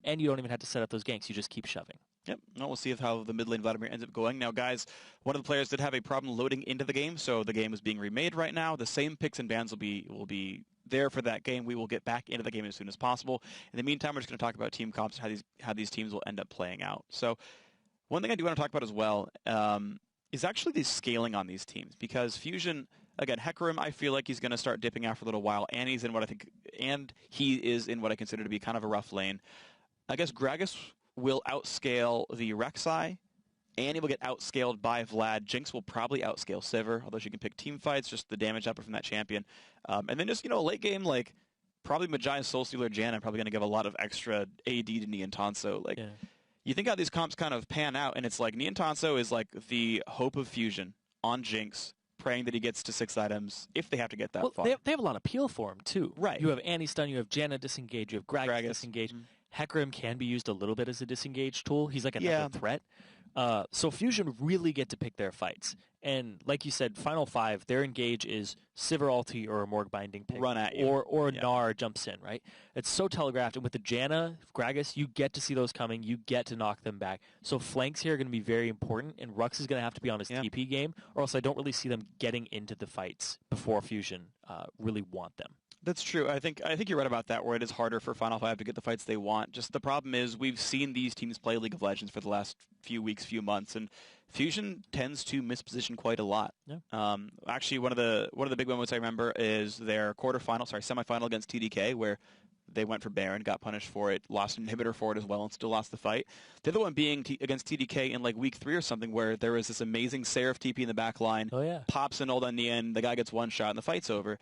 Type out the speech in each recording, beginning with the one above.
and you don't even have to set up those ganks. You just keep shoving. Yep. Well, we'll see how the mid lane Vladimir ends up going. Now, guys, one of the players did have a problem loading into the game, so the game is being remade right now. The same picks and bans will be there for that game. We will get back into the game as soon as possible. In the meantime, we're just going to talk about team comps and how these teams will end up playing out. So one thing I do want to talk about as well is actually the scaling on these teams, because Fusion, again, Hecarim, I feel like he's going to start dipping out for a little while, and he is in what I consider to be kind of a rough lane. I guess Gragas will outscale the Rek'Sai, and he will get outscaled by Vlad. Jinx will probably outscale Sivir, although she can pick team fights, just the damage output from that champion. And then just, late game, like, probably Magi, Soulstealer, Janna probably going to give a lot of extra AD to Neon Tanso. Like, yeah. You think how these comps kind of pan out, and it's like Neon Tanso is like the hope of Fusion on Jinx, praying that he gets to 6 items if they have to get that far. They have a lot of peel for him, too. Right. You have Annie-stun, you have Janna disengage, you have Gragas disengage. Mm-hmm. Hecarim can be used a little bit as a disengage tool. He's like another threat. So Fusion really get to pick their fights. And like you said, Final 5, their engage is Sivir ulti or a Morg binding pick. Run at you. Or Gnar jumps in, right? It's so telegraphed. And with the Janna, Gragas, you get to see those coming. You get to knock them back. So flanks here are going to be very important, and Rux is going to have to be on his TP game, or else I don't really see them getting into the fights before Fusion really want them. That's true. I think you're right about that, where it is harder for Final 5 to get the fights they want. Just the problem is we've seen these teams play League of Legends for the last few weeks, few months, and Fusion tends to misposition quite a lot. Yeah. Actually, one of the big moments I remember is their semifinal against TDK, where they went for Baron, got punished for it, lost an inhibitor for it as well, and still lost the fight. The other one being against TDK in like week 3 or something, where there was this amazing Seraph TP in the back line, pops an ult on the end, the guy gets one shot, and the fight's over.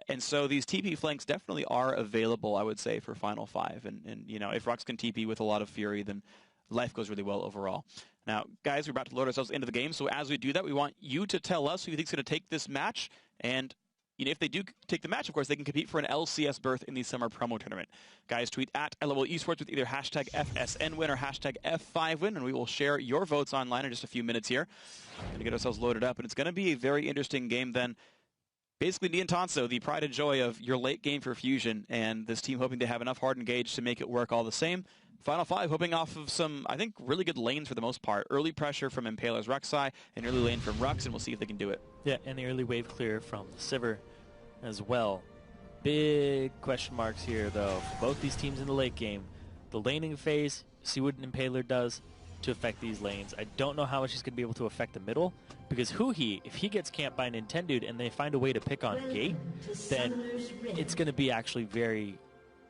And so these TP flanks definitely are available, I would say, for Final 5. And if Rux can TP with a lot of fury, then life goes really well overall. Now, guys, we're about to load ourselves into the game. So as we do that, we want you to tell us who you think is going to take this match. And if they do take the match, of course, they can compete for an LCS berth in the summer promo tournament. Guys, tweet at LOL Esports with either hashtag FSNWin or hashtag F5Win, and we will share your votes online in just a few minutes here. Going to get ourselves loaded up. And it's going to be a very interesting game then. Basically, Neon Tanso, the pride and joy of your late game for Fusion, and this team hoping to have enough hard engage to make it work all the same. Final 5 hoping off of some, I think, really good lanes for the most part. Early pressure from Impaler's Rek'Sai, an early lane from Rux, and we'll see if they can do it. Yeah, and the early wave clear from Sivir as well. Big question marks here, though, for both these teams in the late game. The laning phase, see what Impaler does to affect these lanes. I don't know how much he's going to be able to affect the middle, because if he gets camped by Nintendude and they find a way to pick on Gate, then it's going to be actually very,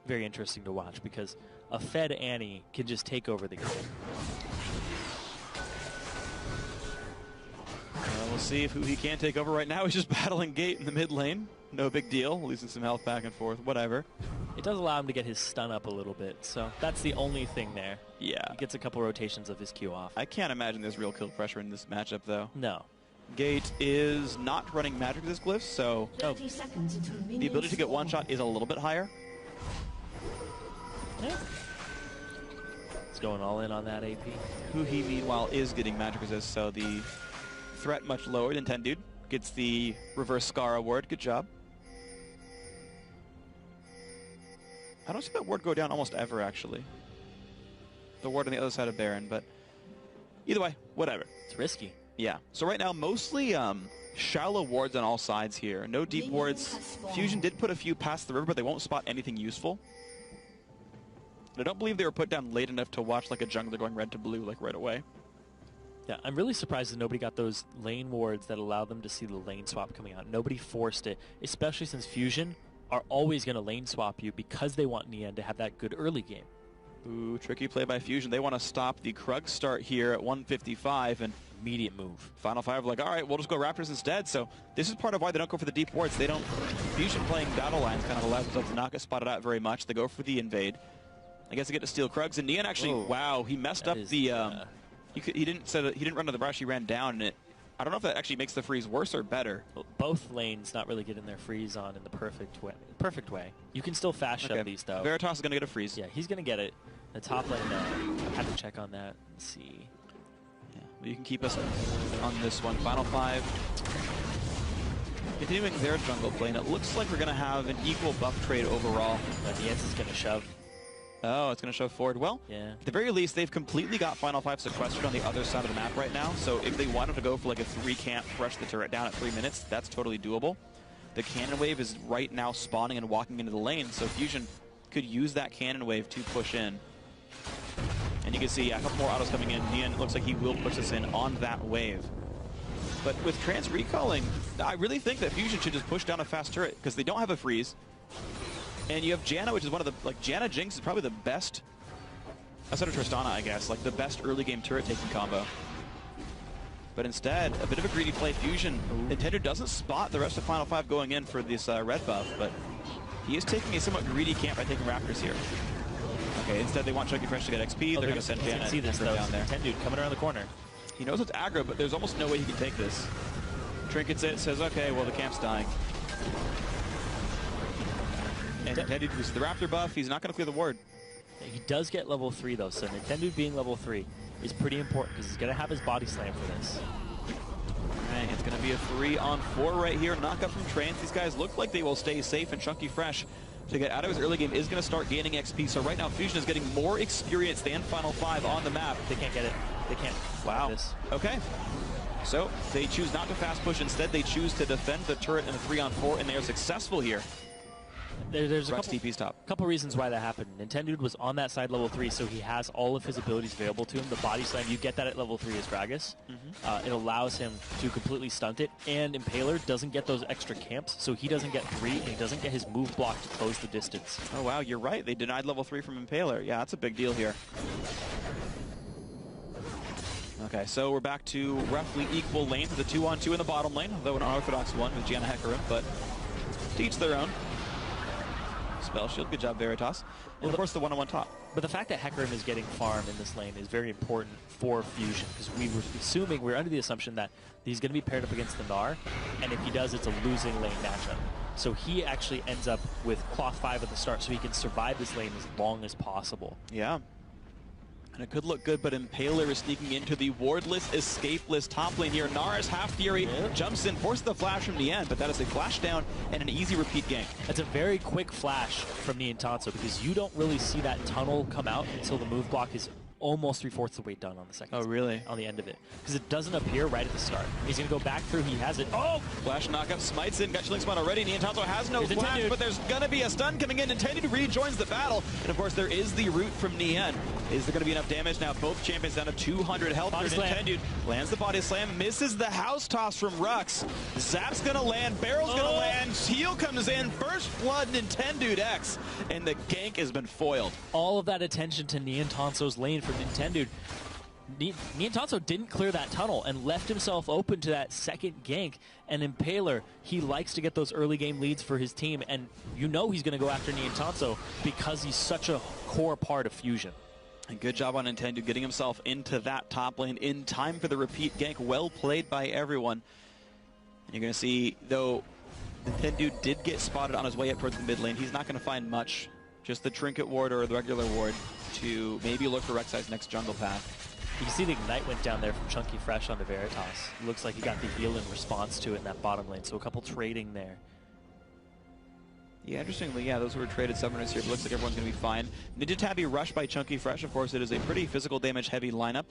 very interesting to watch, because a fed Annie can just take over the game. We'll see if who he can take over. Right now he's just battling Gate in the mid lane. No big deal, losing some health back and forth, whatever. It does allow him to get his stun up a little bit, so that's the only thing there. Yeah. He gets a couple rotations of his Q off. I can't imagine there's real kill pressure in this matchup, though. No. Gate is not running magic resist glyphs, so the ability to get one shot is a little bit higher. Yeah. It's going all in on that AP. Who he, meanwhile, is getting magic resist, so the threat much lower than Nintendude. Gets the reverse Scar award. Good job. I don't see that ward go down almost ever, actually. The ward on the other side of Baron, but either way, whatever. It's risky. Yeah. So right now, mostly shallow wards on all sides here. No deep wards. Fusion did put a few past the river, but they won't spot anything useful. And I don't believe they were put down late enough to watch like a jungler going red to blue like right away. Yeah, I'm really surprised that nobody got those lane wards that allow them to see the lane swap coming out. Nobody forced it, especially since Fusion are always going to lane swap you because they want Neon to have that good early game. Ooh, tricky play by Fusion. They want to stop the Krug start here at 155 and immediate move. Final 5 like, all right, we'll just go Raptors instead. So this is part of why they don't go for the deep wards. They don't. Fusion playing battle lines kind of allows themselves to not get spotted out very much. They go for the invade. I guess they get to steal Krugs, and Neon actually, wow, he messed up the. He didn't run to the brush. He ran down, and I don't know if that actually makes the freeze worse or better. Well, both lanes not really getting their freeze on in the perfect way. You can still fast shove these though. Veritas is going to get a freeze. Yeah, he's going to get it. The top lane, I have to check on that. Let's see. Yeah, well, you can keep us on this one. Final 5. Continuing their jungle plane, it looks like we're going to have an equal buff trade overall. Niance is going to shove. Oh, it's going to show forward. Well, Yeah. at the very least, they've completely got Final 5 sequestered on the other side of the map right now. So if they wanted to go for like a 3-camp, rush the turret down at 3 minutes, that's totally doable. The cannon wave is right now spawning and walking into the lane, so Fusion could use that cannon wave to push in. And you can see a couple more autos coming in. Nian looks like he will push this in on that wave. But with trans recalling, I really think that Fusion should just push down a fast turret because they don't have a freeze. And you have Janna, which is one of the, like, Janna Jinx is probably the best, outside of Tristana, I guess, like the best early game turret taking combo. But instead, a bit of a greedy play. Fusion, Nintendo doesn't spot the rest of Final 5 going in for this red buff, but he is taking a somewhat greedy camp by taking Raptors here. Okay, instead they want Chunky Fresh to get XP. They're going to send Janna see this though, down there. Nintendude coming around the corner. He knows it's aggro, but there's almost no way he can take this. Trinkets it, says, okay, well, the camp's dying. And Nintendude loses the Raptor buff. He's not going to clear the ward. He does get level 3 though, so Nintendude being level 3 is pretty important because he's going to have his body slam for this. Right, it's going to be a 3-on-4 right here. Knockup from Trance. These guys look like they will stay safe, and Chunky Fresh, to get out of his early game, is going to start gaining XP. So right now, Fusion is getting more experience than Final 5 on the map. They can't get it. They can't. Wow. This. Okay. So they choose not to fast push. Instead, they choose to defend the turret in a 3-on-4, and they are successful here. There's a Rex TP's top. couple reasons why that happened. Nintendude was on that side level 3, so he has all of his abilities available to him. The body slam, you get that at level 3 as Gragas. It allows him to completely stunt it, and Impaler doesn't get those extra camps, so he doesn't get 3, and he doesn't get his move block to close the distance. Oh, wow, you're right. They denied level 3 from Impaler. Yeah, that's a big deal here. Okay, so we're back to roughly equal lanes with a 2-on-2 in the bottom lane, though an unorthodox one with Janna Hecarim, but to each their own. Spell shield, good job Veritas. And of course the 1-on-1 top. But the fact that Hecarim is getting farm in this lane is very important for Fusion, because we're under the assumption that he's going to be paired up against the Gnar, and if he does, it's a losing lane matchup. So he actually ends up with cloth 5 at the start, so he can survive this lane as long as possible. Yeah. And it could look good, but Impaler is sneaking into the wardless, escapeless top lane here. Gnar is half fury, jumps in, forces the flash from the end, but that is a flash down and an easy repeat gank. That's a very quick flash from Niantanso, because you don't really see that tunnel come out until the move block is almost 3/4 the way done on the second. Oh, really? On the end of it. Because it doesn't appear right at the start. He's going to go back through. He has it. Oh! Flash knockup, smites in, got Chilling Spot already. Niantanso has no flash, but there's going to be a stun coming in. Nintendude rejoins the battle. And of course, there is the root from Nian. Is there going to be enough damage? Now, both champions down to 200 health. Nintendude lands the body slam, misses the house toss from Rux. Zap's going to land, Barrel's going to land, heal comes in, first blood Nintendude X, and the gank has been foiled. All of that attention to Niantanso's lane from Nintendude. Niantanso didn't clear that tunnel and left himself open to that second gank. And Impaler, he likes to get those early game leads for his team, and you know he's going to go after Niantanso because he's such a core part of Fusion. And good job on Nintendude getting himself into that top lane in time for the repeat gank. Well played by everyone. And you're going to see, though, Nintendude did get spotted on his way up towards the mid lane. He's not going to find much, just the trinket ward or the regular ward, to maybe look for Rek'Sai's next jungle path. You can see the Ignite went down there from Chunky Fresh onto Veritas. Looks like he got the heal in response to it in that bottom lane, so a couple trading there. Yeah, interestingly, yeah, those were traded summoners here, but looks like everyone's going to be fine. Ninja Tabby rushed by Chunky Fresh. Of course, it is a pretty physical damage heavy lineup,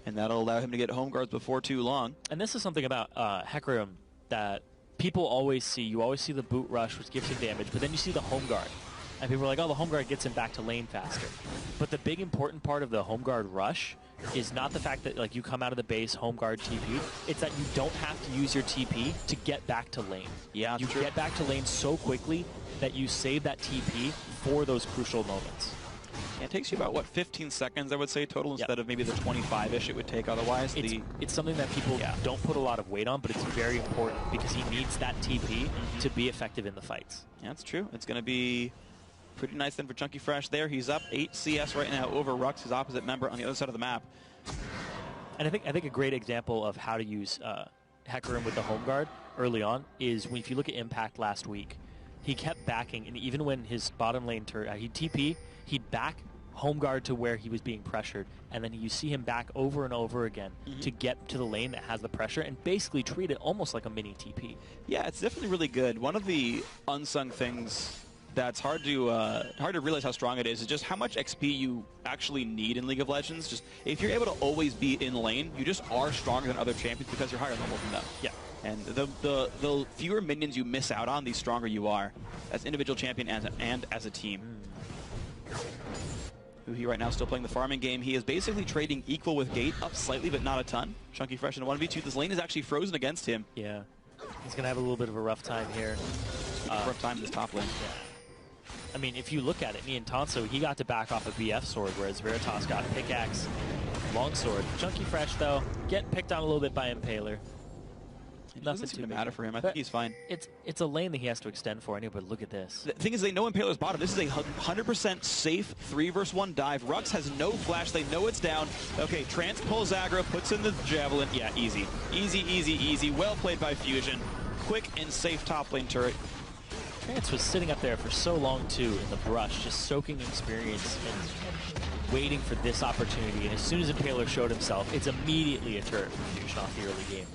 and that'll allow him to get home guards before too long. And this is something about Hecarim that people always see. You always see the boot rush, which gives him damage, but then you see the home guard. And people are like, oh, the home guard gets him back to lane faster. But the big important part of the home guard rush is not the fact that like you come out of the base, home guard TP. It's that you don't have to use your TP to get back to lane. Yeah, you get back to lane so quickly that you save that TP for those crucial moments. Yeah, it takes you about, what, 15 seconds, I would say, total, instead of maybe the 25-ish it would take otherwise. It's something that people don't put a lot of weight on, but it's very important because he needs that TP to be effective in the fights. Yeah, that's true. It's going to be pretty nice then for Chunky Fresh there. He's up 8 CS right now over Rux, his opposite member on the other side of the map. And I think a great example of how to use Hecarim with the home guard early on is if you look at Impact last week, he kept backing, and even when his bottom lane turret, he'd TP, he'd back home guard to where he was being pressured, and then you see him back over and over again to get to the lane that has the pressure and basically treat it almost like a mini TP. Yeah, it's definitely really good. One of the unsung things that's hard to realize how strong it is just how much XP you actually need in League of Legends. Just if you're able to always be in lane, you just are stronger than other champions because you're higher level than them. Yeah. And the fewer minions you miss out on, the stronger you are as individual champion and as a team. He right now still playing the farming game. He is basically trading equal with Gate, up slightly but not a ton. Chunky Fresh in a 1v2. This lane is actually frozen against him. Yeah. He's going to have a little bit of a rough time here. Rough time in this top lane. Yeah. I mean, if you look at it, Niantonso, he got to back off a BF sword, whereas Veritas got pickaxe, longsword. Chunky Fresh, though, getting picked on a little bit by Impaler. It doesn't seem to matter for him. I think he's fine. It's a lane that he has to extend for anyway, but look at this. The thing is, they know Impaler's bottom. This is a 100% safe 3v1 dive. Rux has no flash. They know it's down. Okay, Trance pulls aggro, puts in the javelin. Yeah, easy. Easy, easy, easy. Well played by Fusion. Quick and safe top lane turret. Trance was sitting up there for so long, too, in the brush, just soaking experience and waiting for this opportunity. And as soon as Impaler showed himself, it's immediately a turret for Fusion off the early game.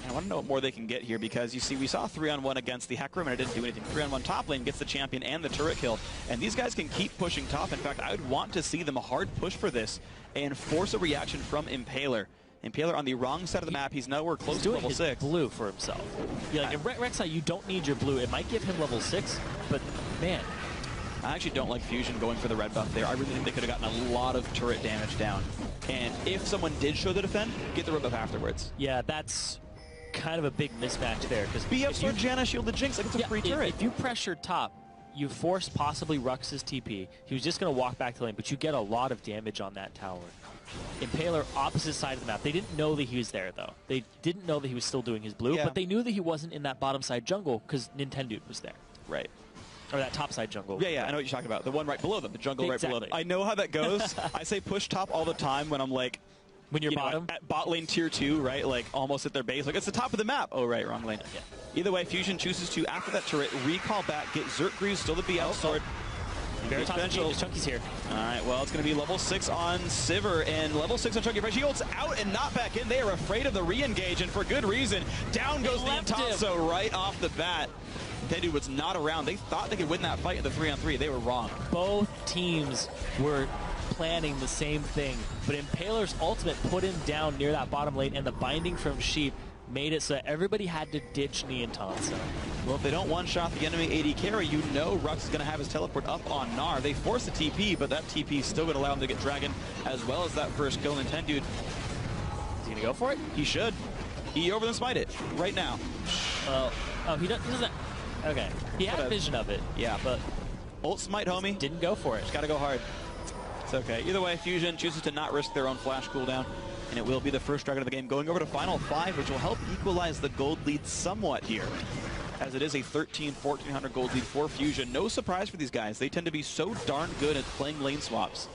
I want to know what more they can get here because, you see, we saw 3-on-1 against the Hecarim and it didn't do anything. 3-on-1 top lane gets the champion and the turret kill. And these guys can keep pushing top. In fact, I would want to see them a hard push for this and force a reaction from Impaler. Impaler on the wrong side of the map. He's nowhere close to level 6. Blue for himself. Yeah, like in Rek'Sai, you don't need your blue. It might give him level 6, but man. I actually don't like Fusion going for the red buff there. I really think they could have gotten a lot of turret damage down. And if someone did show the defend, get the red buff afterwards. Yeah, that's kind of a big mismatch there. Because BF Sword, Janna, Shield the Jinx, like it's a free turret. If you pressure top, you force possibly Rux's TP. He was just going to walk back to lane, but you get a lot of damage on that tower. Impaler, opposite side of the map. They didn't know that he was there, though. They didn't know that he was still doing his blue, but they knew that he wasn't in that bottom side jungle because Nintendo was there. Right. Or that top side jungle. Yeah, I know what you're talking about. The one right below them, the jungle right below them. I know how that goes. I say push top all the time when I'm like, when you're bottom? At bot lane tier 2, right? Like almost at their base. Like it's the top of the map. Oh, right, wrong lane. Yeah. Either way, Fusion chooses to, after that turret, recall back, get Zerk Greaves, still the BL sword. Chunky's here. All right, well, it's going to be level 6 on Sivir and level 6 on Chunky Fresh. He holds out and not back in. They are afraid of the re-engage, and for good reason. Down goes Niantonso right off the bat. Nintendo was not around. They thought they could win that fight in the 3-on-3. They were wrong. Both teams were planning the same thing, but Impaler's ultimate put him down near that bottom lane, and the binding from Sheep made it so that everybody had to ditch Niantonso. Well, if they don't one-shot the enemy AD carry, you know Rux is going to have his teleport up on Gnar. They force the TP, but that TP is still going to allow him to get Dragon, as well as that first kill. Nintendo. Is he going to go for it? He should. He over then smite it right now. Oh, he doesn't. Okay. He had a vision of it. Yeah, but ult smite, homie. Didn't go for it. Just got to go hard. It's okay. Either way, Fusion chooses to not risk their own flash cooldown. And it will be the first Dragon of the game, going over to Final 5, which will help equalize the gold lead somewhat here, as it is a 1,400 gold lead for Fusion. No surprise for these guys. They tend to be so darn good at playing lane swaps.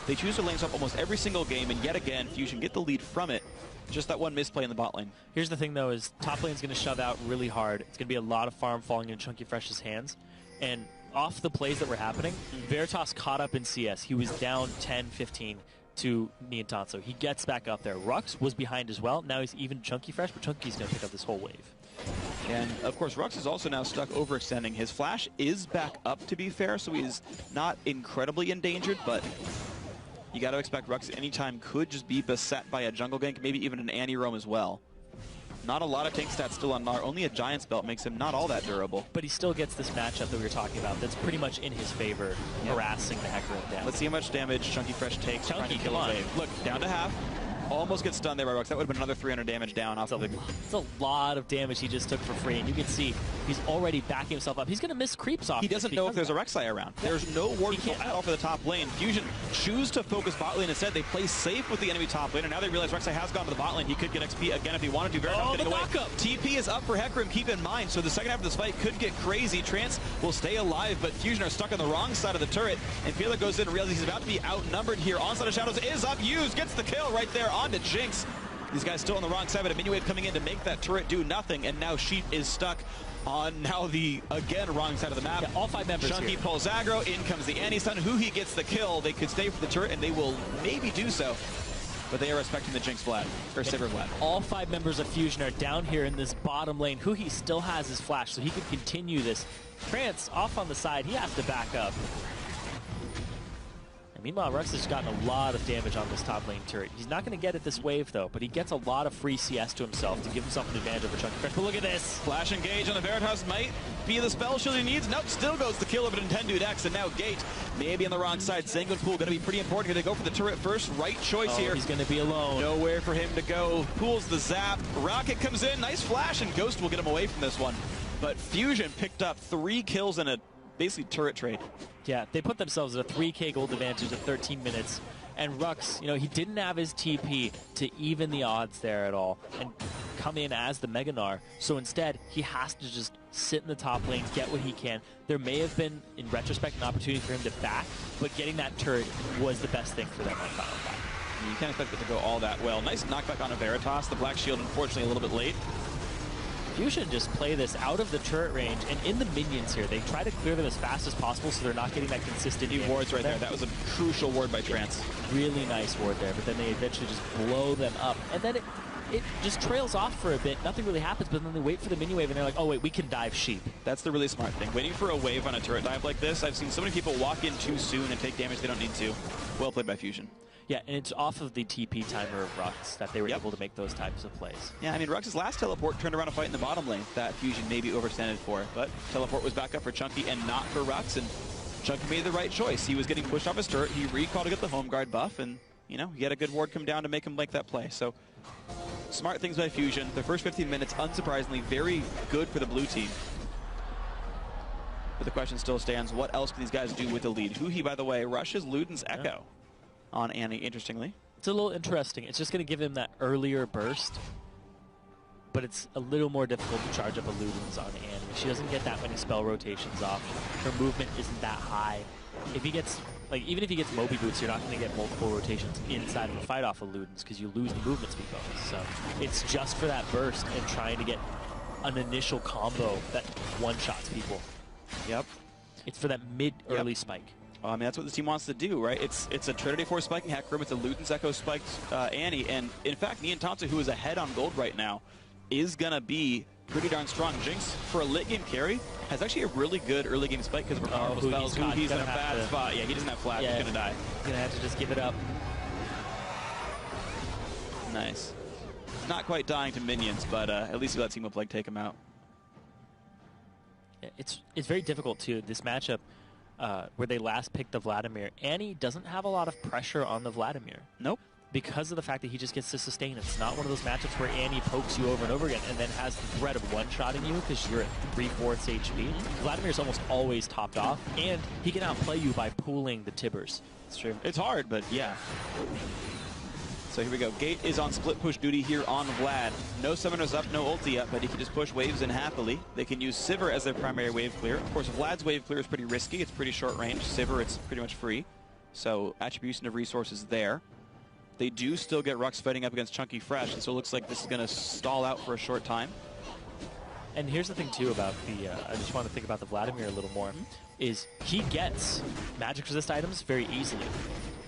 They choose to lane swap almost every single game, and yet again, Fusion get the lead from it. Just that one misplay in the bot lane. Here's the thing, though, is top lane's going to shove out really hard. It's going to be a lot of farm falling in Chunky Fresh's hands. And off the plays that were happening, Veritas caught up in CS. He was down 10-15. To Niantonso. He gets back up there. Rux was behind as well. Now he's even Chunky Fresh, but Chunky's going to pick up this whole wave. And, of course, Rux is also now stuck overextending. His flash is back up, to be fair, so he's not incredibly endangered, but you got to expect Rux anytime could just be beset by a jungle gank, maybe even an anti-roam as well. Not a lot of tank stats still on Gnar. Only a Giant's Belt makes him not all that durable. But he still gets this matchup that we were talking about that's pretty much in his favor, harassing the Hecarim down. Let's see how much damage Chunky Fresh takes. Chunky, come on. Look, down to half. Almost gets stunned there by Rux. That would have been another 300 damage down off of the... It's a lot of damage he just took for free, and you can see he's already backing himself up. He's going to miss creeps off. He doesn't know if there's a Rek'Sai around. There's no ward control at all for the top lane. Fusion choose to focus bot lane instead. They play safe with the enemy top lane, and now they realize Rek'Sai has gone to the bot lane. He could get XP again if he wanted to. Oh, the knockup! TP is up for Hecarim, keep in mind. So the second half of this fight could get crazy. Trance will stay alive, but Fusion are stuck on the wrong side of the turret, and Peeler goes in and realizes he's about to be outnumbered here. Onslaught of Shadows is up, used, gets the kill right there onto Jinx. These guys still on the wrong side, but a mini wave coming in to make that turret do nothing, and now Sheep is stuck on now the, again, wrong side of the map. Yeah, all 5 members Chunky here. pulls aggro, in comes the anti-stun. Who he gets the kill, they could stay for the turret, and they will maybe do so. but they are respecting the Jinx Vlad, or Sivir Vlad. All 5 members of Fusion are down here in this bottom lane. Huhi still has his flash, so he can continue this. Trance off on the side, he has to back up. And meanwhile, Rux has gotten a lot of damage on this top lane turret. He's not going to get it this wave, though, but he gets a lot of free CS to himself to give himself an advantage over Chunky Fresh. But look at this! Flash engage on the Veritas might be the spell shield he needs. Nope, still goes the kill of an Nintendo X, and now Gate maybe on the wrong side. Sanguine Pool going to be pretty important. Going to go for the turret first. Right choice here. He's going to be alone. Nowhere for him to go. Pulls the zap. Rocket comes in. Nice flash, and Ghost will get him away from this one. But Fusion picked up 3 kills in a basically turret trade. Yeah, they put themselves at a 3K gold advantage at 13 minutes. And Rux, you know, he didn't have his TP to even the odds there at all and come in as the Mega Gnar. So instead, he has to just sit in the top lane, get what he can. There may have been, in retrospect, an opportunity for him to back, but getting that turret was the best thing for them on Final Fight. You can't expect it to go all that well. Nice knockback on a Veritas. The Black Shield, unfortunately, a little bit late. Fusion just play this out of the turret range, and in the minions here, they try to clear them as fast as possible so they're not getting that consistent damage. Wards right there. That was a crucial ward by Trance. Really nice ward there, but then they eventually just blow them up. And then it just trails off for a bit. Nothing really happens, but then they wait for the mini wave, and they're like, oh, wait, we can dive sheep. That's the really smart thing. Waiting for a wave on a turret dive like this, I've seen so many people walk in too soon and take damage they don't need to. Well played by Fusion. Yeah, and it's off of the TP timer of Rux that they were able to make those types of plays. Yeah, I mean, Rux's last teleport turned around a fight in the bottom lane that Fusion maybe overextended for, but teleport was back up for Chunky and not for Rux, and Chunky made the right choice. He was getting pushed off his turret, he recalled to get the home guard buff, and, you know, he had a good ward come down to make him like that play. So, smart things by Fusion. The first 15 minutes, unsurprisingly, very good for the blue team. But the question still stands, what else can these guys do with the lead? Huhi, by the way, rushes Luden's Echo on Annie, interestingly. It's a little interesting. It's just going to give him that earlier burst, but it's a little more difficult to charge up a Luden's on Annie. She doesn't get that many spell rotations off. Her movement isn't that high. If he gets, like, even if he gets Moby Boots, you're not going to get multiple rotations inside of a fight off of Luden's because you lose the movement speed bonus. So it's just for that burst and trying to get an initial combo that one-shots people. Yep. It's for that mid-early spike. I mean, that's what the team wants to do, right? It's a Trinity Force spiking hack room. It's a Luden's Echo spiked Annie. And, in fact, Nian Tansu, who is ahead on gold right now, is going to be pretty darn strong. Jinx, for a late-game carry, has actually a really good early-game spike because of her powerful spells. He's in a bad spot. Yeah, he doesn't have flash. He's going to die. He's going to have to just give it up. Nice. Not quite dying to minions, but at least he lets Team Up take him out. Yeah, it's very difficult, too, this matchup. Where they last picked the Vladimir, Annie doesn't have a lot of pressure on the Vladimir. Nope. Because of the fact that he just gets to sustain. It's not one of those matchups where Annie pokes you over and over again and then has the threat of one-shotting you because you're at 3/4 HP. Vladimir's almost always topped off, and he can outplay you by pooling the Tibbers. It's true. It's hard, but yeah. So here we go. Gate is on split push duty here on Vlad. No summoners up, no ulti up, but he can just push waves in happily. They can use Sivir as their primary wave clear. Of course, Vlad's wave clear is pretty risky. It's pretty short range. Sivir, it's pretty much free. So attribution of resources there. They do still get Rux fighting up against Chunky Fresh, and so it looks like this is going to stall out for a short time. And here's the thing, too, about the... I just want to think about the Vladimir a little more, is he gets magic resist items very easily.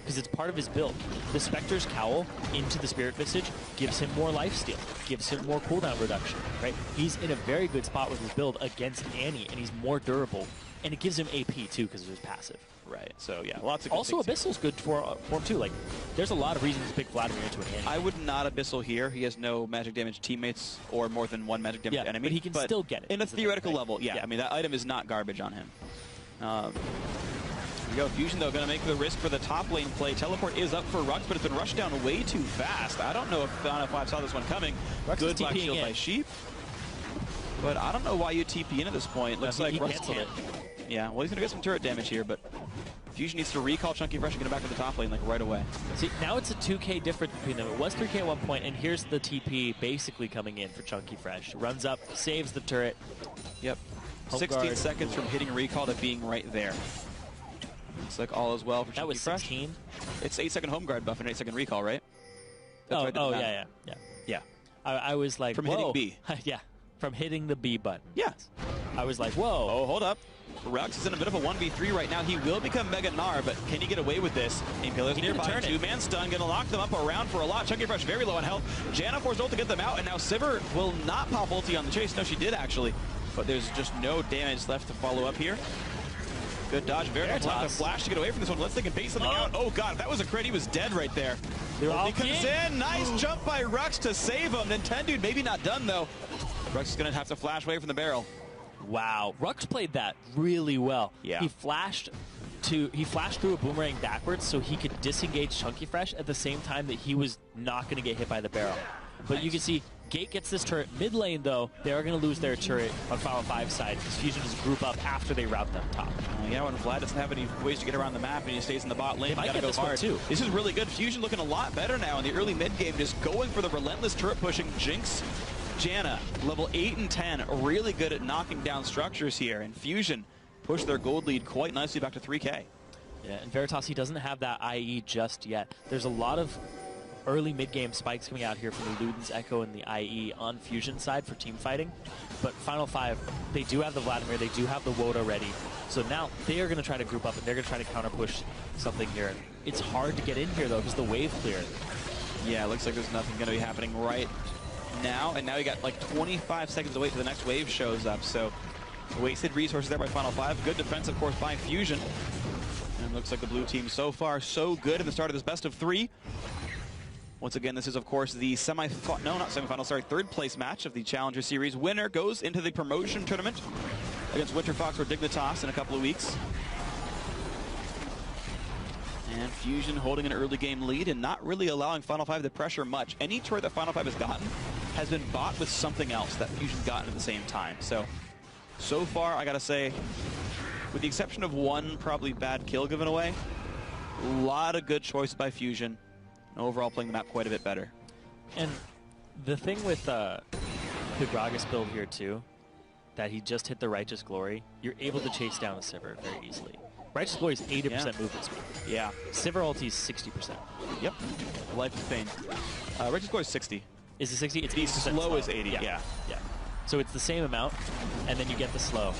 Because it's part of his build. The Spectre's Cowl into the Spirit Visage gives him more lifesteal, gives him more cooldown reduction, right? He's in a very good spot with his build against Annie, and he's more durable. And it gives him AP, too, because of his passive. Right, so yeah, lots of good also, Abyssal's good for him, too. Like, there's a lot of reasons to pick Vladimir into an Annie. I would not Abyssal here. He has no magic damage teammates or more than one magic damage enemy. But he can still get it. In a theoretical level, yeah. I mean, that item is not garbage on him. Here we go. Fusion, though, going to make the risk for the top lane play. Teleport is up for Rux, but it's been rushed down way too fast. I don't know if Final 5 saw this one coming. Rux good Black Shield by Sheep. But I don't know why you TP in at this point. Looks like Rux canceled it. Yeah, well, he's going to get some turret damage here, but Fusion needs to recall Chunky Fresh and get him back to the top lane, like, right away. See, now it's a 2K difference between them. It was 3K at one point, and here's the TP basically coming in for Chunky Fresh. Runs up, saves the turret. Yep. 16 seconds from hitting recall to being right there. Looks like all is well for Chunky Fresh. That was 16? It's 8-second home guard buff and 8-second recall, right? That's yeah. I was like, from hitting B. Yeah, from hitting the B button. Yeah. I was like, whoa. Oh, hold up. Rux is in a bit of a 1v3 right now. He will become Mega Gnar, but can he get away with this? Impaler's nearby. Two-man stun, gonna lock them up around for a lot. Chunky Fresh very low on health. Janna forced ult to get them out, and now Sivir will not pop ulti on the chase. No, she did actually, but there's just no damage left to follow up here. Good dodge. Veritas. A flash to get away from this one. Let's think and bait something out. Oh god, if that was a crit, he was dead right there. He comes in. Nice jump by Rux to save him. Nintendo maybe not done though. Rux is gonna have to flash away from the barrel. Wow, Rux played that really well. Yeah. He flashed through a boomerang backwards so he could disengage Chunky Fresh at the same time that he was not going to get hit by the barrel. But nice. You can see Gate gets this turret mid lane though. They are going to lose their turret on Final 5 side because Fusion just group up after they route them top. Yeah, when Vlad doesn't have any ways to get around the map and he stays in the bot lane, they might get this one too. This is really good. Fusion looking a lot better now in the early mid game, just going for the relentless turret pushing. Jinx, Janna, level 8 and 10, really good at knocking down structures here, and Fusion push their gold lead quite nicely back to 3K. Yeah, and Veritas, he doesn't have that IE just yet. There's a lot of early mid-game spikes coming out here from the Luden's Echo and the IE on Fusion side for team fighting, but Final 5, they do have the Vladimir, they do have the Woda ready, so now they are going to try to group up and they're going to try to counter-push something here. It's hard to get in here though because the wave cleared. Yeah, it looks like there's nothing going to be happening right now, and now you got like 25 seconds to wait till the next wave shows up, so wasted resources there by Final 5. Good defense, of course, by Fusion. And looks like the blue team so far so good at the start of this best of 3. Once again, this is, of course, the third place match of the Challenger Series. Winner goes into the promotion tournament against Winter Fox or Dignitas in a couple of weeks. And Fusion holding an early game lead and not really allowing Final 5 to pressure much. Any turret that Final 5 has gotten has been bought with something else that Fusion gotten at the same time. So far, I gotta say, with the exception of one probably bad kill given away, a lot of good choices by Fusion. And overall playing the map quite a bit better. And the thing with the Gragas build here too, that he just hit the Righteous Glory, you're able to chase down a Sivir very easily. Righteous Glory is 80% movement speed. Yeah. Sivir ulti is 60%. Yep. Life of Pain. Righteous Glory is 60. Is it 60? It's the slow is 80. Yeah. So it's the same amount, and then you get the slow.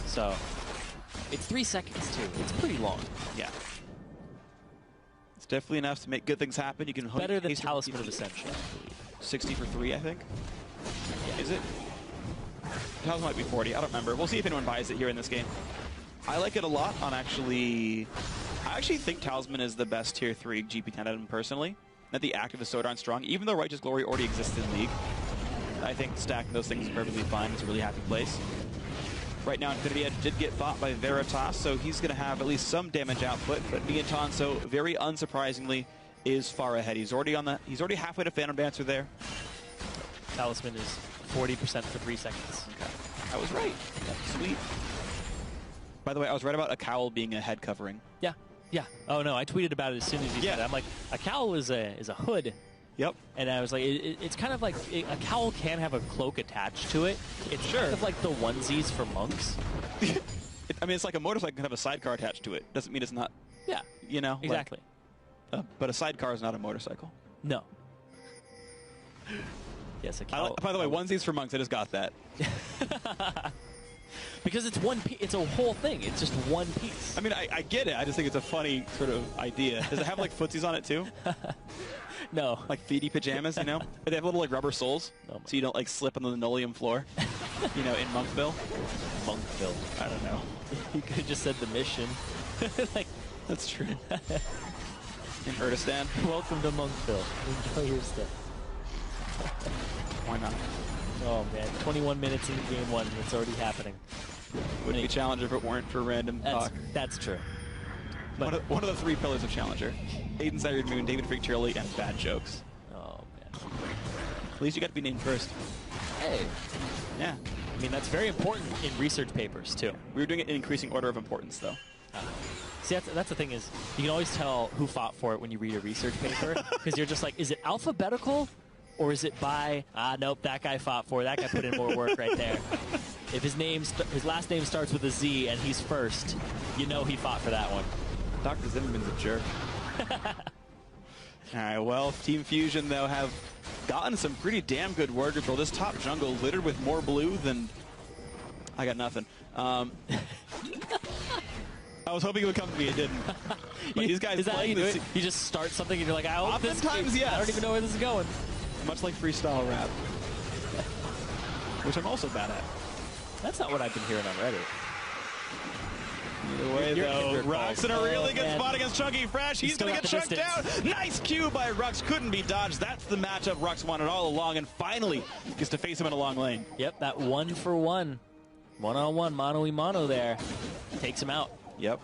So it's 3 seconds too. It's pretty long. Yeah. It's definitely enough to make good things happen. You can better than Talisman of Ascension, I believe. 60 for 3, I think. Yeah. Is it? Talisman might be 40. I don't remember. We'll see if anyone buys it here in this game. I like it a lot on I actually think Talisman is the best tier 3 GP10 item personally. That the active is so darn strong. Even though Righteous Glory already exists in League, I think stacking those things is perfectly fine. It's a really happy place. Right now, Infinity Edge did get bought by Veritas, so he's going to have at least some damage output. But Miantanso, very unsurprisingly, is far ahead. He's already halfway to Phantom Dancer there. Talisman is 40% for 3 seconds. Okay, I was right. Sweet. By the way, I was right about a cowl being a head covering. Yeah. Oh no, I tweeted about it as soon as you said it. I'm like, a cowl is a hood. Yep. And I was like, it's kind of like, a cowl can have a cloak attached to it. It's kind of like the onesies for monks. I mean, it's like a motorcycle can have a sidecar attached to it. Doesn't mean it's not. Yeah. You know? Exactly. Like, but a sidecar is not a motorcycle. No. Yes, a cowl. By the way, onesies for monks, I just got that. Because it's one piece. It's a whole thing. It's just one piece. I mean, I get it. I just think it's a funny sort of idea. Does it have like footsies on it too? No. Like feety pajamas, you know? They have little like rubber soles, so you don't like slip on the linoleum floor. You know, in Monkville. Monkville. I don't know. You could have just said the mission. Like, that's true. In Kurdistan. Welcome to Monkville. Enjoy your stay. Why not? Oh man, 21 minutes into game 1, it's already happening. Wouldn't be Challenger if it weren't for random talk. That's true. But one of the 3 pillars of Challenger. Aiden Sired Moon, David Freak Turley, and bad jokes. Oh man. At least you got to be named first. Hey. Yeah. I mean, that's very important in research papers too. We were doing it in increasing order of importance though. See, that's the thing is, you can always tell who fought for it when you read a research paper, because you're just like, is it alphabetical? Or is it by, nope, that guy fought for it. That guy put in more work right there. If his last name starts with a Z and he's first, you know he fought for that one. Dr. Zimmerman's a jerk. All right, well, Team Fusion, though, have gotten some pretty damn good ward control. This top jungle littered with more blue than I got nothing. I was hoping it would come to me. It didn't. But these guys, is that how you do it? You just start something and you're like, I hope this oftentimes, yes. I don't even know where this is going. Much like freestyle rap, which I'm also bad at. That's not what I've been hearing on Reddit. Either way, though, Rux in a really good spot against Chunky Fresh. He's going to get chunked down. Nice Q by Rux. Couldn't be dodged. That's the matchup Rux wanted all along, and finally gets to face him in a long lane. Yep, that 1-for-1. One-on-one, mano-y-mano there. Takes him out. Yep.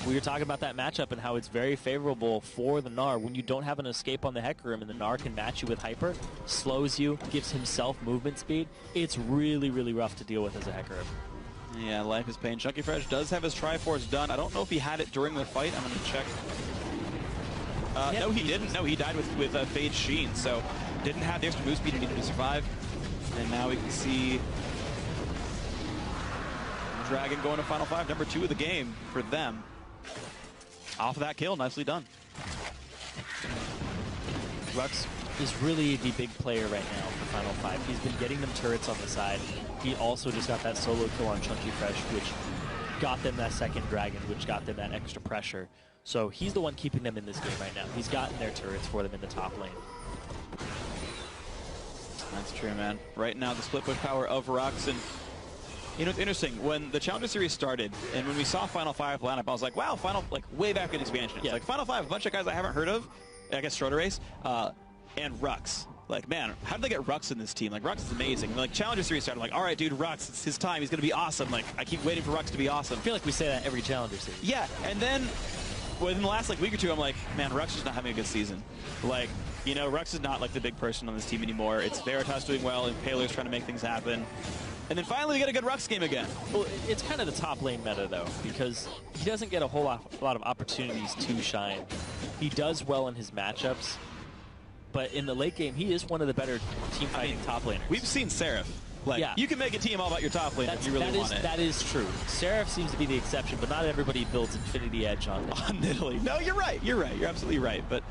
We were talking about that matchup and how it's very favorable for the Gnar. When you don't have an escape on the Hecarim and the Gnar can match you with Hyper, slows you, gives himself movement speed, it's really, really rough to deal with as a Hecarim. Yeah, life is pain. Chunky Fresh does have his Triforce done. I don't know if he had it during the fight. I'm going to check. No, he didn't. No, he died with Fade Sheen, so didn't have the extra move speed he needed to survive. And now we can see Dragon going to Final 5, number 2 of the game for them. Off of that kill, nicely done. Rux is really the big player right now for Final 5. He's been getting them turrets on the side. He also just got that solo kill on Chunky Fresh, which got them that second Dragon, which got them that extra pressure. So he's the one keeping them in this game right now. He's gotten their turrets for them in the top lane. That's true, man. Right now, the split push power of Rux, and you know, it's interesting. When the Challenger Series started, and when we saw Final 5 lineup, I was like, wow, way back in expansion. It's like Final 5, a bunch of guys I haven't heard of, I guess Schroeder Race, and Rux. Like, man, how did they get Rux in this team? Like, Rux is amazing. Like, Challenger Series started, like, all right, dude, Rux, it's his time. He's going to be awesome. Like, I keep waiting for Rux to be awesome. I feel like we say that every Challenger Series. Yeah, and then within the last, like, week or two, I'm like, man, Rux is not having a good season. Like, you know, Rux is not, like, the big person on this team anymore. It's Veritas doing well, and Paler's trying to make things happen. And then finally we get a good Rux game again. Well, it's kind of the top lane meta, though, because he doesn't get a whole lot of opportunities to shine. He does well in his matchups, but in the late game, he is one of the better team fighting top laners. We've seen Seraph. Like, you can make a team all about your top lane if you really want it. That is true. Seraph seems to be the exception, but not everybody builds Infinity Edge on Nidalee. No, you're right. You're right. You're absolutely right. But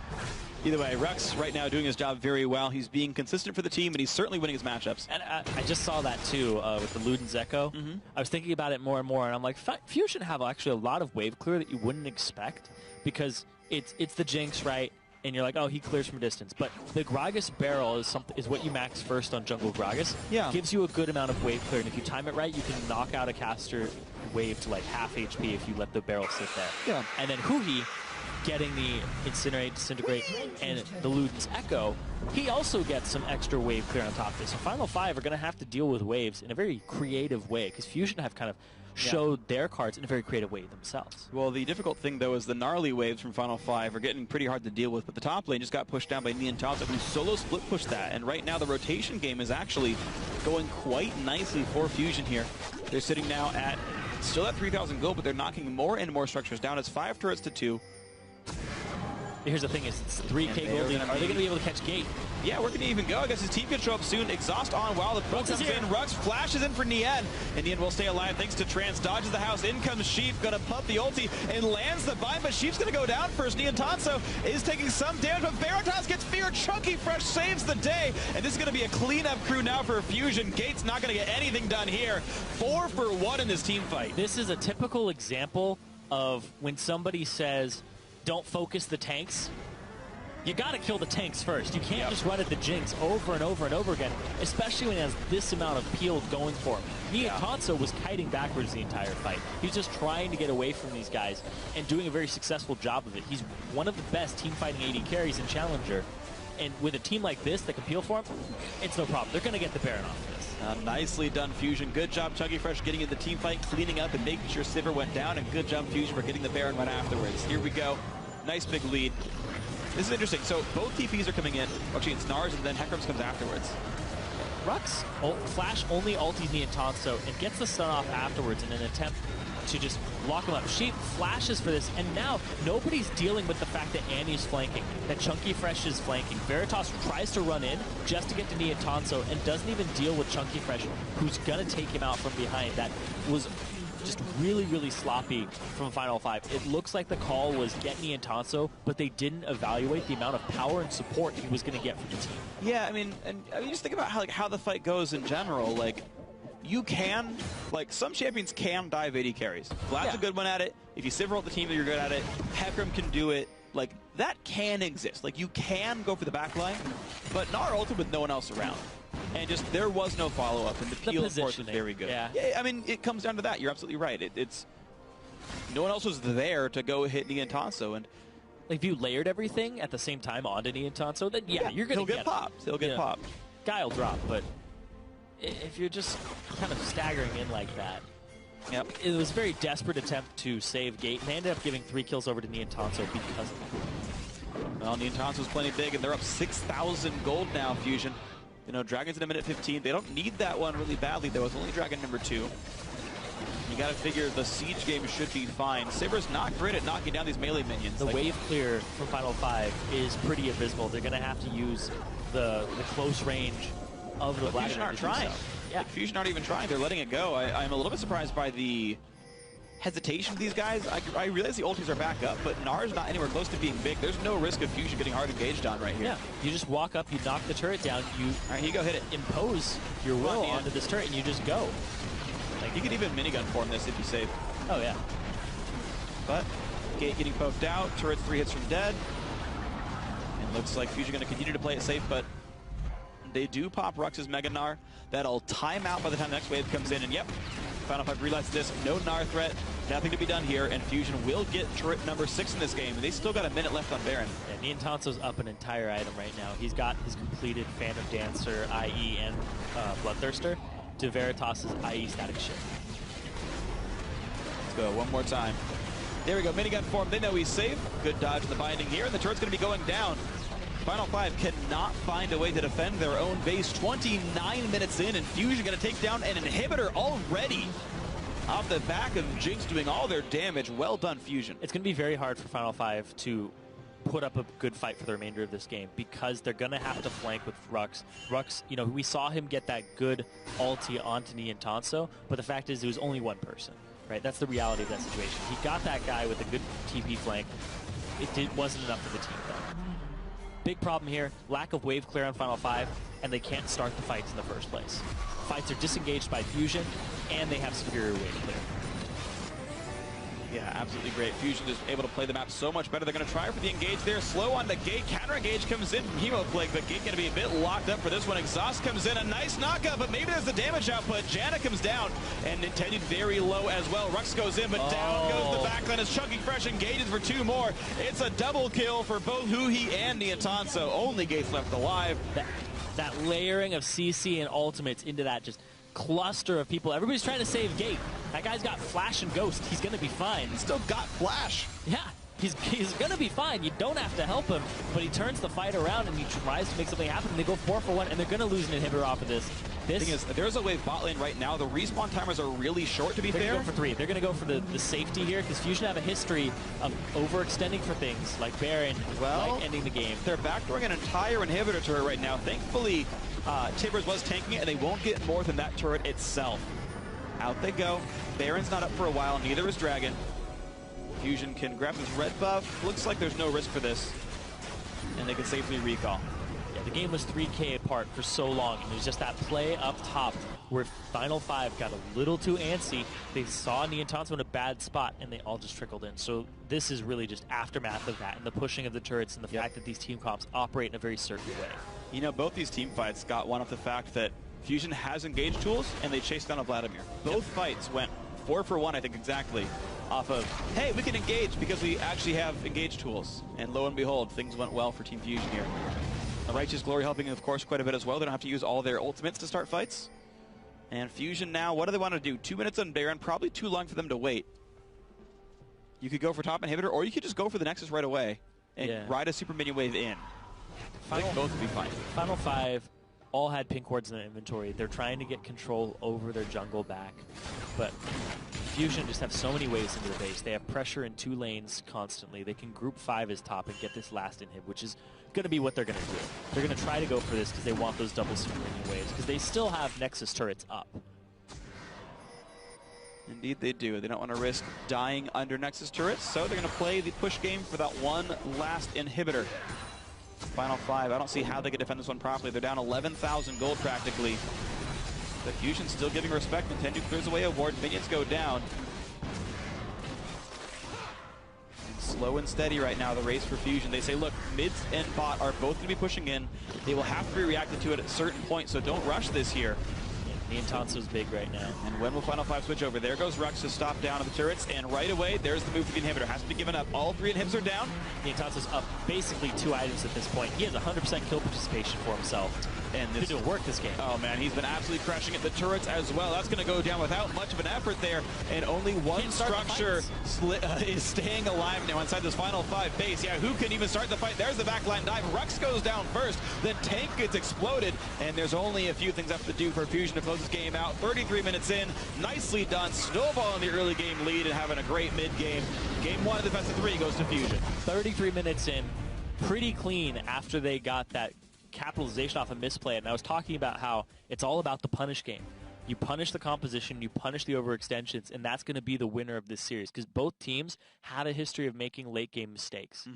either way, Rux right now doing his job very well. He's being consistent for the team, and he's certainly winning his matchups. And I just saw that, too, with the Luden's Echo. I was thinking about it more and more, and I'm like, Fusion have actually a lot of wave clear that you wouldn't expect, because it's the Jinx, right? And you're like, oh, he clears from distance. But the Gragas barrel is what you max first on jungle Gragas. Yeah. Gives you a good amount of wave clear, and if you time it right, you can knock out a caster wave to like half HP if you let the barrel sit there. Yeah. And then Huhi, getting the Incinerate, Disintegrate, and the Luden's Echo, he also gets some extra wave clear on top of this. So Final 5 are going to have to deal with waves in a very creative way, because Fusion have kind of showed their cards in a very creative way themselves. Well, the difficult thing, though, is the gnarly waves from Final 5 are getting pretty hard to deal with, but the top lane just got pushed down by Niantaza, who solo split pushed that, and right now the rotation game is actually going quite nicely for Fusion here. They're sitting now at, still at 3,000 gold, but they're knocking more and more structures down. It's 5 turrets to 2. Here's the thing, is it's 3k gold. Are they going to be able to catch Gate? Yeah, we're going to even go. I guess his team can show up soon. Exhaust on while the pro comes in. Rux flashes in for Nian, and Nian will stay alive thanks to Trance. Dodges the house. In comes Sheep. Going to pump the ulti and lands the bind, but Sheep's going to go down first. Niantazo is taking some damage, but Veritas gets feared. Chunky Fresh saves the day, and this is going to be a cleanup crew now for Fusion. Gate's not going to get anything done here. 4 for 1 in this team fight. This is a typical example of when somebody says, don't focus the tanks. You got to kill the tanks first. You can't just run at the Jinx over and over and over again, especially when he has this amount of peel going for him. Niantazo was kiting backwards the entire fight. He was just trying to get away from these guys and doing a very successful job of it. He's one of the best team fighting AD carries in Challenger, and with a team like this that can peel for him, it's no problem. They're going to get the Baron off of this. Nicely done, Fusion. Good job, Chunky Fresh, getting in the team fight, cleaning up and making sure Sivir went down, and good job, Fusion, for getting the Baron right afterwards. Here we go. Nice big lead. This is interesting. So both TPs are coming in. Actually, it's Nars, and then Hecarim's comes afterwards. Rux Flash only ultis Niantazo and gets the stun off afterwards in an attempt to just lock him up. Sheep flashes for this, and now nobody's dealing with the fact that Annie's flanking, that Chunky Fresh is flanking. Veritas tries to run in just to get to Niantazo and doesn't even deal with Chunky Fresh, who's going to take him out from behind. That was just really, really sloppy from Final 5. It looks like the call was get Niantazo, but they didn't evaluate the amount of power and support he was going to get from the team. Yeah, I mean, just think about how the fight goes in general. Like, you can, like, some champions can dive AD carries. Vlad's a good one at it. If you Sivir ult the team, you're good at it. Hecarim can do it. Like, that can exist. Like, you can go for the backline, but Gnar ulted with no one else around. And just, there was no follow-up, and the peel, of course, was very good. Yeah, I mean, it comes down to that. You're absolutely right. It's no one else was there to go hit Nia and Tanso, and like, if you layered everything at the same time onto Nia and Tanso, then you're going to get popped. He'll get popped. Guy will drop, but if you're just kind of staggering in like that, it was a very desperate attempt to save Gate, and they ended up giving 3 kills over to Nia and Tanso because of that. Well, Nia and Tanso's plenty big, and they're up 6,000 gold now, Fusion. You know, Dragon's in a minute 15. They don't need that one really badly, though. It's only Dragon number 2. You got to figure the siege game should be fine. Sivir's not great at knocking down these melee minions. The wave clear from Final 5 is pretty abysmal. They're going to have to use the close range of the Vladimir. Fusion aren't trying. Yeah. Like, Fusion aren't even trying. They're letting it go. I'm a little bit surprised by the hesitation of these guys. I realize the ultis are back up, but Gnar's not anywhere close to being big. There's no risk of Fusion getting hard engaged on right here. Yeah, you just walk up, you knock the turret down, you here you go, hit it. Impose your will onto this turret, and you just go. Like, you could even minigun form this if you save. Oh, yeah. But Gate getting poked out, turret 3 hits from dead. And looks like Fusion going to continue to play it safe, but they do pop Rux's Mega Gnar. That'll time out by the time the next wave comes in, and yep, Final 5 realizes this. No Gnar threat, nothing to be done here, and Fusion will get turret number 6 in this game, and they still got a minute left on Baron. Yeah, Nia and Tanso's up an entire item right now. He's got his completed Phantom Dancer, IE, and Bloodthirster to Veritas's IE static shift. Let's go one more time. There we go, minigun form. They know he's safe. Good dodge in the binding here, and the turret's going to be going down. Final 5 cannot find a way to defend their own base. 29 minutes in, and Fusion going to take down an inhibitor already off the back of Jinx doing all their damage. Well done, Fusion. It's going to be very hard for Final 5 to put up a good fight for the remainder of this game because they're going to have to flank with Rux. Rux, you know, we saw him get that good ulti onto Nia and Tanso, but the fact is it was only one person, right? That's the reality of that situation. He got that guy with a good TP flank. It wasn't enough for the team, though. Big problem here, lack of wave clear on Final 5, and they can't start the fights in the first place. Fights are disengaged by Fusion, and they have superior wave clear. Yeah, absolutely great. Fusion is able to play the map so much better. They're going to try for the engage there. Slow on the Gate. Counter engage comes in from Hemoplague, but Gate going to be a bit locked up for this one. Exhaust comes in. A nice knockup, but maybe there's the damage output. Janna comes down, and intended very low as well. Rux goes in, but down goes the backline as Chunky Fresh engages for 2 more. It's a double kill for both Huhi and Nia Tanso. Only Gate's left alive. That layering of CC and ultimates into that just cluster of people. Everybody's trying to save Gate. That guy's got Flash and Ghost. He's going to be fine. He's still got Flash. Yeah, he's going to be fine. You don't have to help him, but he turns the fight around and he tries to make something happen, and they go 4 for 1, and they're going to lose an inhibitor off of this. The thing is, there's a wave bot lane right now. The respawn timers are really short, to be fair. They're going to go for 3. They're going to go for the safety here, because Fusion have a history of overextending for things like Baron, like ending the game. They're backdooring an entire inhibitor turret right now. Thankfully, Tibbers was tanking it, and they won't get more than that turret itself. Out they go. Baron's not up for a while, neither is Dragon. Fusion can grab his red buff. Looks like there's no risk for this, and they can safely recall. Yeah, the game was 3K apart for so long, and it was just that play up top where Final 5 got a little too antsy. They saw Nia and Tanso in a bad spot, and they all just trickled in. So this is really just aftermath of that, and the pushing of the turrets, and the fact that these team comps operate in a very certain way. You know, both these team fights got one off the fact that Fusion has engaged tools, and they chased down a Vladimir. Both fights went 4 for 1, I think exactly, off of, hey, we can engage because we actually have engaged tools. And lo and behold, things went well for Team Fusion here. The Righteous Glory helping, of course, quite a bit as well. They don't have to use all their ultimates to start fights. And Fusion now, what do they want to do? 2 minutes on Baron, probably too long for them to wait. You could go for top inhibitor, or you could just go for the Nexus right away and ride a super minion wave in. I think both would be fine. Final 5 all had pink wards in their inventory. They're trying to get control over their jungle back, but Fusion just have so many ways into the base. They have pressure in 2 lanes constantly. They can group 5 as top and get this last inhib, which is going to be what they're going to do. They're going to try to go for this because they want those double super minion waves, because they still have Nexus turrets up. Indeed they do. They don't want to risk dying under Nexus turrets, so they're going to play the push game for that one last inhibitor. Final 5. I don't see how they could defend this one properly. They're down 11,000 gold practically. But Fusion still giving respect. Nintendo clears away a ward. Minions go down. And slow and steady right now, the race for Fusion. They say, look, mids and bot are both going to be pushing in. They will have to be reacted to it at a certain point, so don't rush this here. Niantanso's big right now. And when will Final 5 switch over? There goes Rux to stop down on the turrets, and right away, there's the move for the inhibitor. Has to be given up. All 3 inhibitors are down. Niantanso's up basically 2 items at this point. He has 100% kill participation for himself. And this didn't work this game. Oh man, he's been absolutely crushing it. The turrets as well. That's going to go down without much of an effort there. And only one structure is staying alive now inside this Final 5 base. Yeah, who can even start the fight? There's the backline dive. Rux goes down first. The tank gets exploded. And there's only a few things left to do for Fusion to close this game out. 33 minutes in. Nicely done. Snowballing the early game lead and having a great mid-game. Game 1 of the best of 3 goes to Fusion. 33 minutes in. Pretty clean after they got that capitalization off a misplay. And I was talking about how it's all about the punish game. You punish the composition, you punish the overextensions, and that's going to be the winner of this series because both teams had a history of making late game mistakes.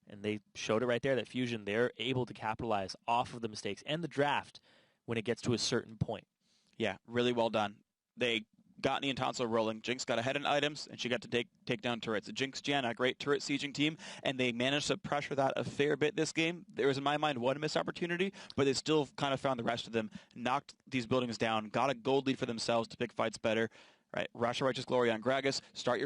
And they showed it right there that Fusion, they're able to capitalize off of the mistakes and the draft when it gets to a certain point. Yeah, really well done. They got Niantanso rolling. Jinx got ahead in items, and she got to take down turrets. Jinx Janna, a great turret sieging team, and they managed to pressure that a fair bit this game. There was, in my mind, one missed opportunity, but they still kind of found the rest of them, knocked these buildings down, got a gold lead for themselves to pick fights better. Right, Rasha Righteous Glory on Gragas, start your fight.